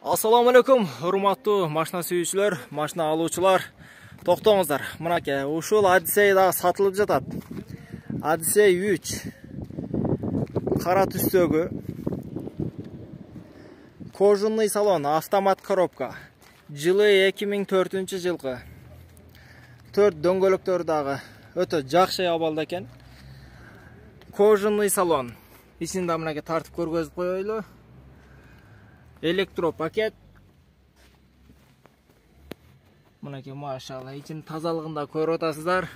Assalamu alaikum, урматтуу машина сүйүүчүлөр, машина алуучулар. Токтоңуздар, мынакей, ушул Odyssey да сатылып жатат. Odyssey 3. Кара түстөгү. Кожаный салон, автомат коробка. Жылы 2004-жылкы. 4 дөңгөлөктөр дагы өтө жакшы абалда экен. Кожаный салон. Ичинде мынакей тартып көргөзүп коелу. Электропакет. Мынакей машалла, ичин тазалыгын да көрүп атасыздар.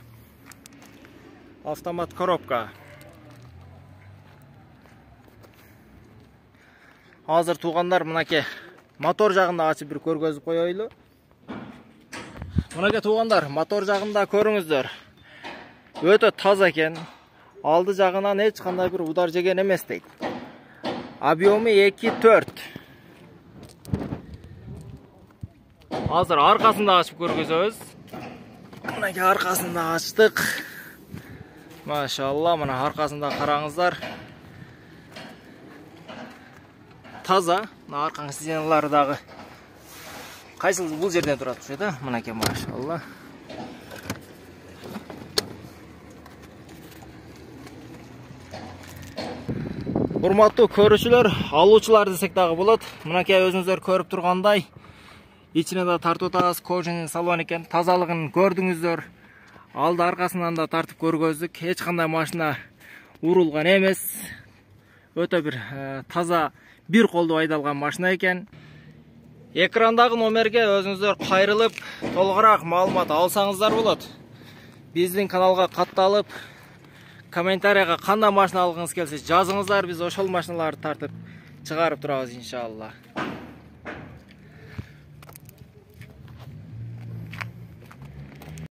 Автомат коробка. Азыр туугандар, мынакей мотор жагында ачып бир көргөзүп коелу. Мынакей туугандар, мотор жагында көрүңүздөр. Өтө таза экен. Алды жагынан эч кандай бир удар жеген эмес дейт. Объему 2.4. Азыр аркасында ачып көргөзөбүз. Мынакей аркасында ачтык. Машалла, мына аркасында караңыздар. Таза, мына аркаң сиденалары дагы кайсыл бул жерден турат ушу да. Мынакей машалла. Урматтуу көрүүчүлөр, алуучулар десек дагы болот. Мынакей өзүңүздөр көрүп тургандай, ичине да тартып атабыз, кожаный салон экен. Тазалыгын көрдүңүздөр. Алды аркасынан да тартып көргөздүк. Эч кандай машина урулган эмес. Өтө бир таза, бир колдуу айдалган машина экен. Экрандагы номерге өзүңүздөр кайрылып, толугураак маалымат алсаңыздар болот. Биздин каналга катталып, комментарийга кандай машина алгыңыз келсе жазыңыздар, биз ошол машиналарды тартып чыгарып турабыз иншалла.